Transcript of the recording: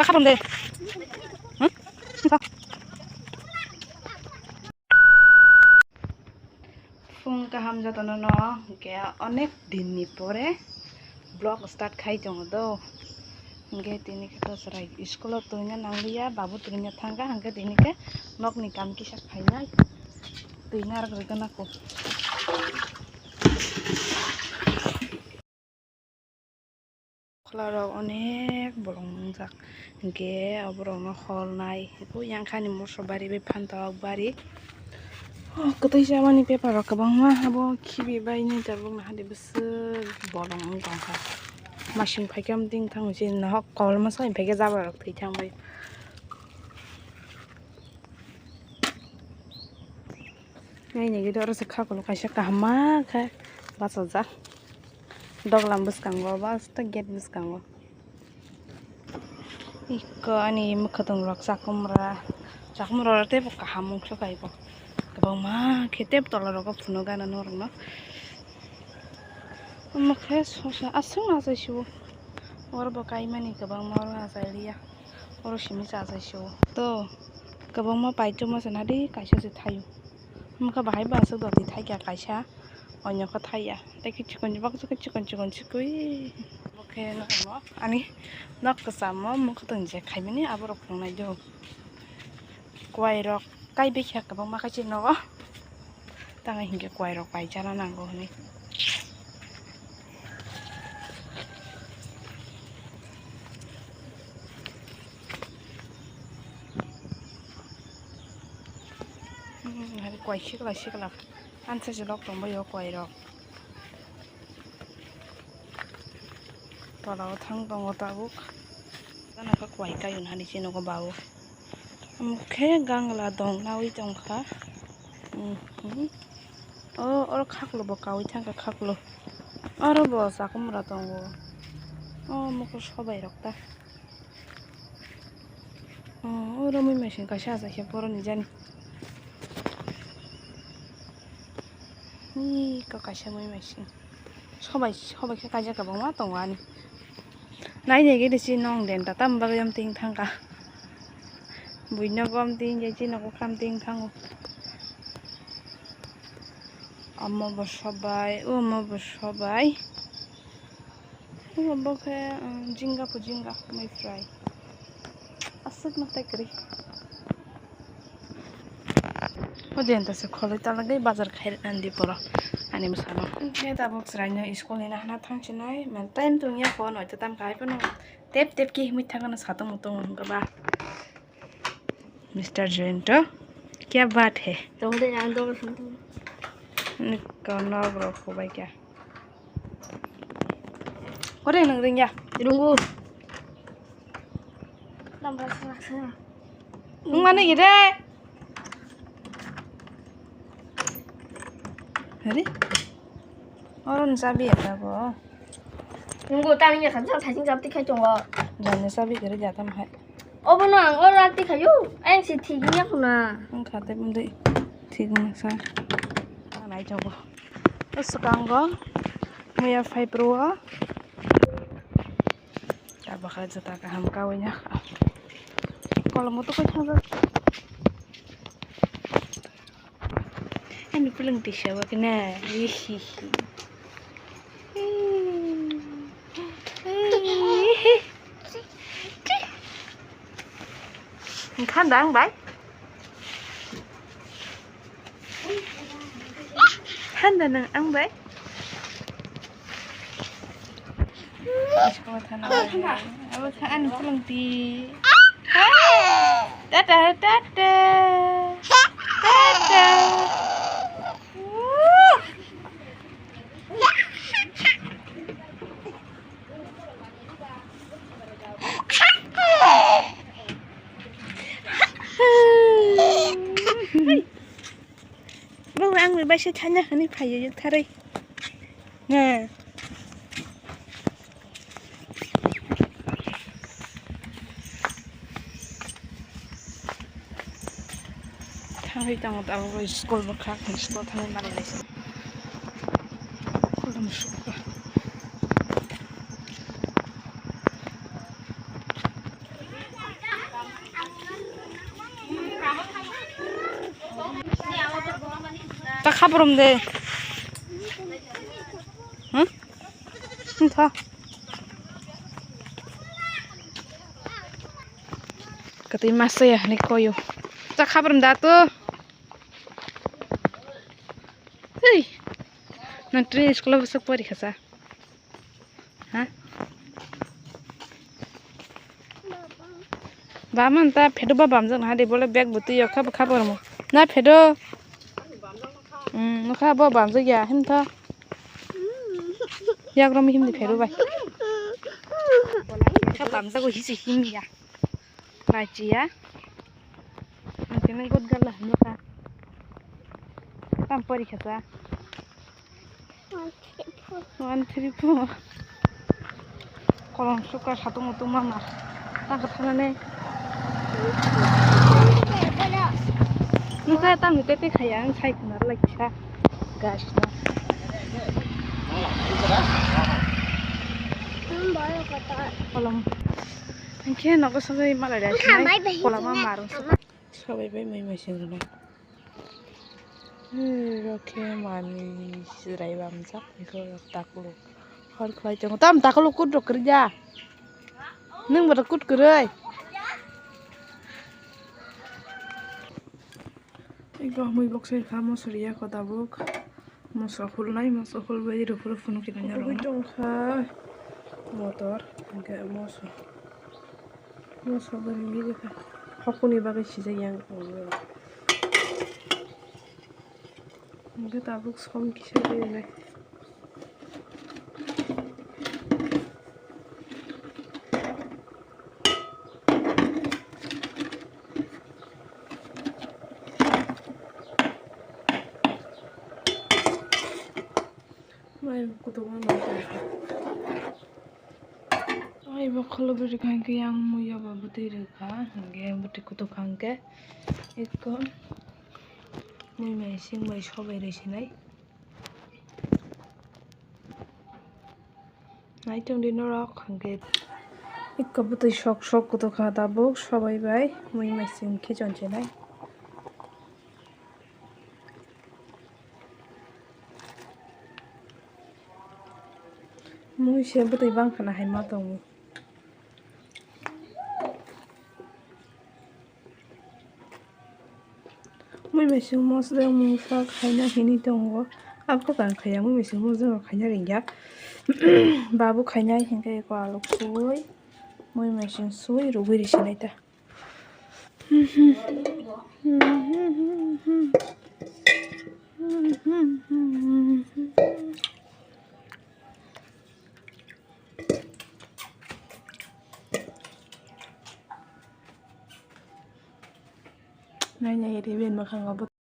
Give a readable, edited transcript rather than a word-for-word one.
Tak kapan deh? Phone kaham jatuh nono, kayak onek dini pore, blog start khai jong do. Hingga Tini kita cherai sekolah tuhnya nanglia, babu tuhnya tangga, hingga Tini ke nok nikam kisah khainya, tuhnya arek regan aku. Kalau onek bolong jak, hingga obrol hol nai, itu yang kan ini musuh bari bepantau bari. Oh, ketai siapa nih paper rok bang mah, abo kibi bayi nih terbang nah di besar bolong tangka. Masing pakai ting tang usin nah kalau masa ini pakai jabar rok ti tang bayi. Ini gitu harus sekak kalau kasih kahma kah, bahasa jak. Dog lambus kanggo, bas tak get bus kanggo. Iko ani mukhatung rok sakumra te buka hamung suka ipo. Kabang mah ketep tolar rok puno gana norong no. Mukhe sosa asung asa shu. Orang bakai mani kabang mau asa liya. Orang simi asa shu. To kabang mah paicu mah senadi kaisa si thayu. Mukha bahai bahasa dua di thai kya kaisa. Onyo ka thaya. Tapi cikon cikui. Mukhe no ani nok kesama mukha tungje khai mani aborok nai jo. Kuai rok kai bekya kabang mah kaci no. Tangan hingga kuai rok pai cara nanggo ni. Hari kuai sikla. Ansa jelok tong bayo kuai rok. Kalau thang tong otabuk. Kana ka kuai kayun hani sino ko bawo. Mukhe gangla dong nawi tong kha. Oh, or khaklo bakawi thang ka khaklo. Aro bo sakumra tongo. Oh, muko shobai rokta. Oh, oro mui mesin ka sha sa poro ni jani. Ni ka kasha mui mesin. Shobai ka kaja ka bangma tongwani. Nai ne ge de si nong den ta tam ba yam ting thang ka. Buino gom ting je chi no ko kham ting thang. Amma bersabai, bersabai. Ini bokeh jingga my fry. Asik mata kiri. Oh dia entah sekolah itu lagi bazar khair nanti pura. Ani misalnya. Ini tabuk seranya sekolah ini anak thang cenai. Time tuh ya phone itu tam kai pun. Tep ki mitha kana satu mutung gaba. Mr. Jointo, क्या बात है? तो उधर जान दो Nrok ko ba kya? Kore nang ring ya? Tunggu. Nampak sana. Mana gitu? Hari? Orang sabi ya kabo. Tunggu, tadi kan saya tinggal di kayu jonggo. Jangan sabi kerja jatah mah. Oh benar, orang di kayu. Ayang si tingginya kuna. Kata benda tinggi sa. Naik jonggo. Terus sekarang Maya Februari. Tak bakal jatah kaham kawinnya. Kalau mau tuh kan ini pulang tisha wa kena. Kan dang bai. Kan dang ang bai. Sekolah tanah. Awak kan pulang ti. Dadah. Bang ang may bashi tanya hani payo yung taray. Nah. Taray tangot ako school bakak ng school tanay marilis. Kulam suka. खाब्रम दे थ Katay masaya ni koyo. Ta khabram da to. Hey. Nang train school besok pori khasa. Ha? Baman ta phedo ba bam jang ha de bole bag buti yo khab khabar mo. Na phedo. No kha ba bam jang ya hin tha. Ya grom him de phedo bai. Kha bam ta ko hi si him ya. Bai chi ya. Nang god gala no ka. Tam pori khasa. 1 3 4 kolong suka satu mutu mama tak ketane nusa tam tete khayang sai khnar lakha gas na kolong angke nago sabai malai kolong marung sabai bai mai mai sing na 이렇게 많이 쓰라이 밤작 이거 닦고 헐 거의 좀 땀 닦고 굿로 그러자 능보다 굿 그래 이거 뭐 복세 가면 소리야 거다복 무서 훌나이 무서 훌베이로 훌프는 게 아니라 좀가 모터 이게 무서 버리미가 하고니 바가 시제양 Mungkin tabuk som kisah ini. Mai kutu mana? Ai bakal beri kangke yang muya babuti reka, yang beri kutu kangke, ikon. Mui mai sing mai sobai resinai nai tong di Nrok hangge ikka butai sok kuto khada bok sobai bai mui mai sing ki jonche nai mui se butai bang khana hai ma tong mui mai sing mos de mu sa khaina hini tong आपको कान खाया मुझे मिसिंग मुझे खाया रिंगा बाबू खाया हिंगे को आलू सुई मुझे मिसिंग सुई रुबी रिशनाई ता nanya ya di ben makan ngabut